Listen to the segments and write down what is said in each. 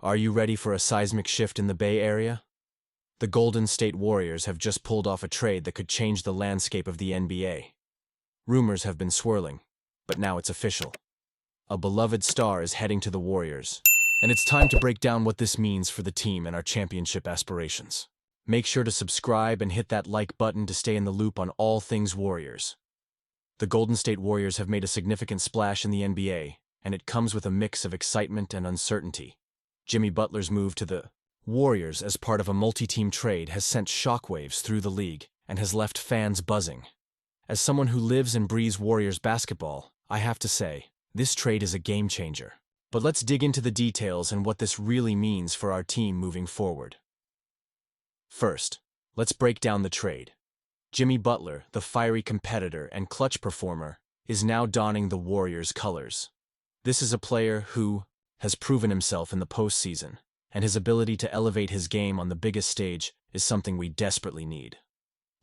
Are you ready for a seismic shift in the Bay Area? The Golden State Warriors have just pulled off a trade that could change the landscape of the NBA. Rumors have been swirling, but now it's official. A beloved star is heading to the Warriors, and it's time to break down what this means for the team and our championship aspirations. Make sure to subscribe and hit that like button to stay in the loop on all things Warriors. The Golden State Warriors have made a significant splash in the NBA, and it comes with a mix of excitement and uncertainty. Jimmy Butler's move to the Warriors as part of a multi-team trade has sent shockwaves through the league and has left fans buzzing. As someone who lives and breathes Warriors basketball, I have to say, this trade is a game changer. But let's dig into the details and what this really means for our team moving forward. First, let's break down the trade. Jimmy Butler, the fiery competitor and clutch performer, is now donning the Warriors' colors. This is a player who has proven himself in the postseason, and his ability to elevate his game on the biggest stage is something we desperately need.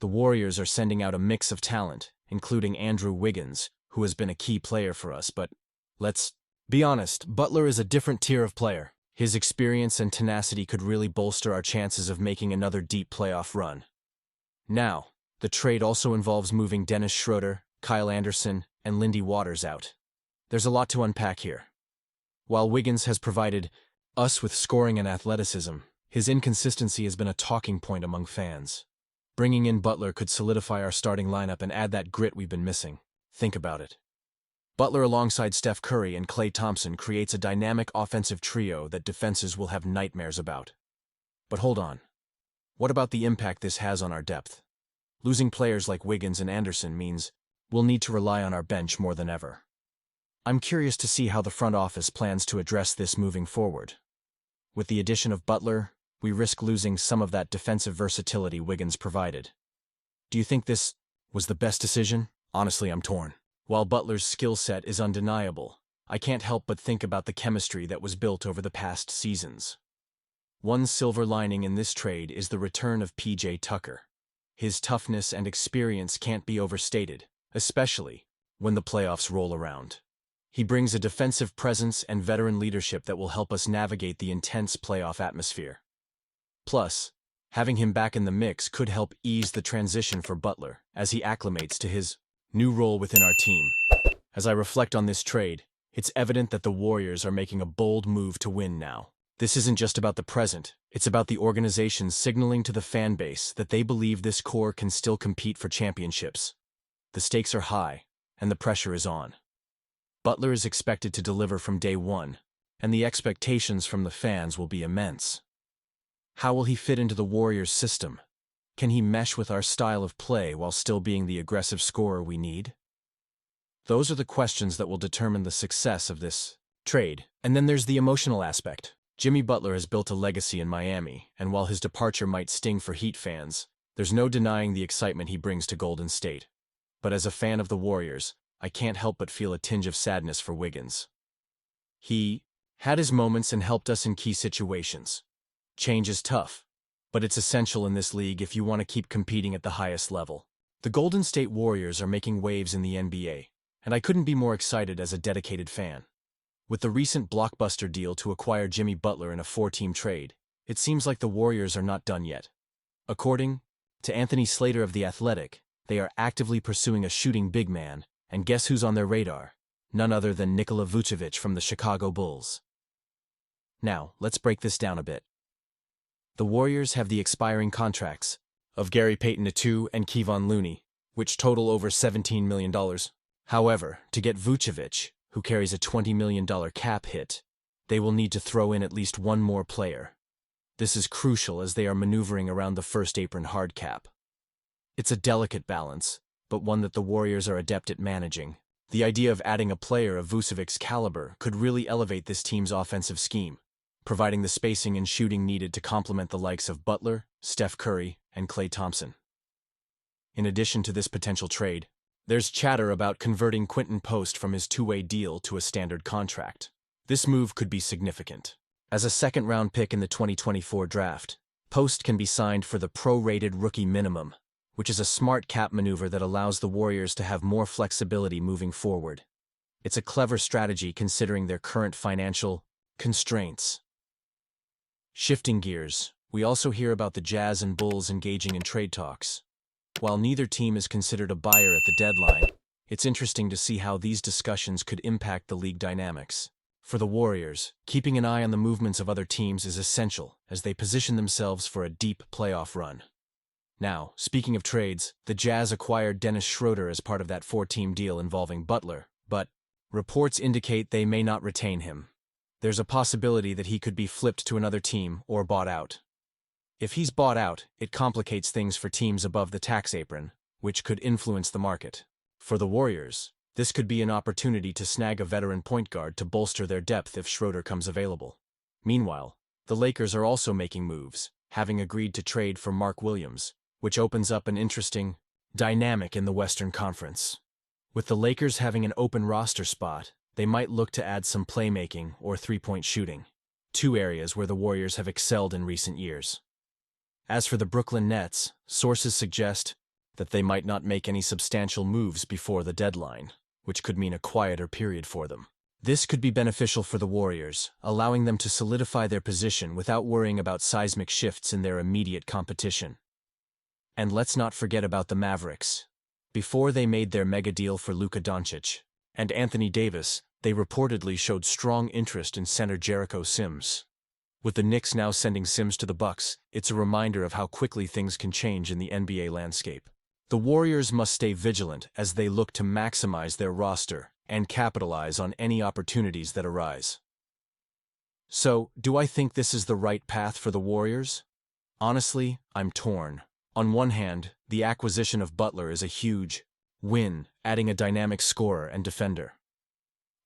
The Warriors are sending out a mix of talent, including Andrew Wiggins, who has been a key player for us, but let's be honest, Butler is a different tier of player. His experience and tenacity could really bolster our chances of making another deep playoff run. Now, the trade also involves moving Dennis Schroeder, Kyle Anderson, and Lindy Waters out. There's a lot to unpack here. While Wiggins has provided us with scoring and athleticism, his inconsistency has been a talking point among fans. Bringing in Butler could solidify our starting lineup and add that grit we've been missing. Think about it. Butler alongside Steph Curry and Klay Thompson creates a dynamic offensive trio that defenses will have nightmares about. But hold on. What about the impact this has on our depth? Losing players like Wiggins and Anderson means we'll need to rely on our bench more than ever. I'm curious to see how the front office plans to address this moving forward. With the addition of Butler, we risk losing some of that defensive versatility Wiggins provided. Do you think this was the best decision? Honestly, I'm torn. While Butler's skill set is undeniable, I can't help but think about the chemistry that was built over the past seasons. One silver lining in this trade is the return of PJ Tucker. His toughness and experience can't be overstated, especially when the playoffs roll around. He brings a defensive presence and veteran leadership that will help us navigate the intense playoff atmosphere. Plus, having him back in the mix could help ease the transition for Butler as he acclimates to his new role within our team. As I reflect on this trade, it's evident that the Warriors are making a bold move to win now. This isn't just about the present, it's about the organization signaling to the fan base that they believe this core can still compete for championships. The stakes are high, and the pressure is on. Butler is expected to deliver from day one, and the expectations from the fans will be immense. How will he fit into the Warriors' system? Can he mesh with our style of play while still being the aggressive scorer we need? Those are the questions that will determine the success of this trade. And then there's the emotional aspect. Jimmy Butler has built a legacy in Miami, and while his departure might sting for Heat fans, there's no denying the excitement he brings to Golden State. But as a fan of the Warriors, I can't help but feel a tinge of sadness for Wiggins. He had his moments and helped us in key situations. Change is tough, but it's essential in this league if you want to keep competing at the highest level. The Golden State Warriors are making waves in the NBA, and I couldn't be more excited as a dedicated fan. With the recent blockbuster deal to acquire Jimmy Butler in a 4-team trade, it seems like the Warriors are not done yet. According to Anthony Slater of The Athletic, they are actively pursuing a shooting big man, and guess who's on their radar? None other than Nikola Vucevic from the Chicago Bulls. Now, let's break this down a bit. The Warriors have the expiring contracts of Gary Payton II and Kevon Looney, which total over $17 million. However, to get Vucevic, who carries a $20 million cap hit, they will need to throw in at least one more player. This is crucial as they are maneuvering around the first apron hard cap. It's a delicate balance, but one that the Warriors are adept at managing. The idea of adding a player of Vucevic's caliber could really elevate this team's offensive scheme, providing the spacing and shooting needed to complement the likes of Butler, Steph Curry, and Klay Thompson. In addition to this potential trade, there's chatter about converting Quinton Post from his two-way deal to a standard contract. This move could be significant. As a second-round pick in the 2024 draft, Post can be signed for the pro-rated rookie minimum, which is a smart cap maneuver that allows the Warriors to have more flexibility moving forward. It's a clever strategy considering their current financial constraints. Shifting gears, we also hear about the Jazz and Bulls engaging in trade talks. While neither team is considered a buyer at the deadline, it's interesting to see how these discussions could impact the league dynamics. For the Warriors, keeping an eye on the movements of other teams is essential as they position themselves for a deep playoff run. Now, speaking of trades, the Jazz acquired Dennis Schroeder as part of that four-team deal involving Butler, but reports indicate they may not retain him. There's a possibility that he could be flipped to another team or bought out. If he's bought out, it complicates things for teams above the tax apron, which could influence the market. For the Warriors, this could be an opportunity to snag a veteran point guard to bolster their depth if Schroeder comes available. Meanwhile, the Lakers are also making moves, having agreed to trade for Mark Williams, which opens up an interesting dynamic in the Western Conference. With the Lakers having an open roster spot, they might look to add some playmaking or three-point shooting, two areas where the Warriors have excelled in recent years. As for the Brooklyn Nets, sources suggest that they might not make any substantial moves before the deadline, which could mean a quieter period for them. This could be beneficial for the Warriors, allowing them to solidify their position without worrying about seismic shifts in their immediate competition. And let's not forget about the Mavericks. Before they made their mega deal for Luka Doncic and Anthony Davis, they reportedly showed strong interest in center Jericho Sims. With the Knicks now sending Sims to the Bucks, it's a reminder of how quickly things can change in the NBA landscape. The Warriors must stay vigilant as they look to maximize their roster and capitalize on any opportunities that arise. So, do I think this is the right path for the Warriors? Honestly, I'm torn. On one hand, the acquisition of Butler is a huge win, adding a dynamic scorer and defender.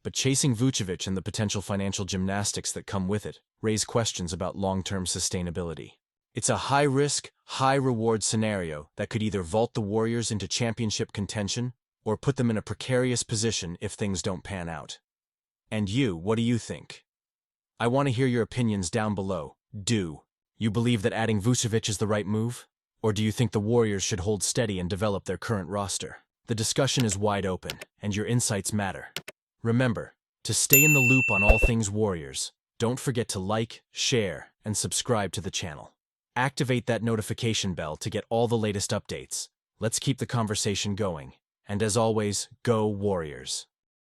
But chasing Vucevic and the potential financial gymnastics that come with it raise questions about long-term sustainability. It's a high-risk, high-reward scenario that could either vault the Warriors into championship contention or put them in a precarious position if things don't pan out. And you, what do you think? I want to hear your opinions down below. Do you believe that adding Vucevic is the right move? Or do you think the Warriors should hold steady and develop their current roster? The discussion is wide open, and your insights matter. Remember, to stay in the loop on all things Warriors, don't forget to like, share, and subscribe to the channel. Activate that notification bell to get all the latest updates. Let's keep the conversation going. And as always, go Warriors!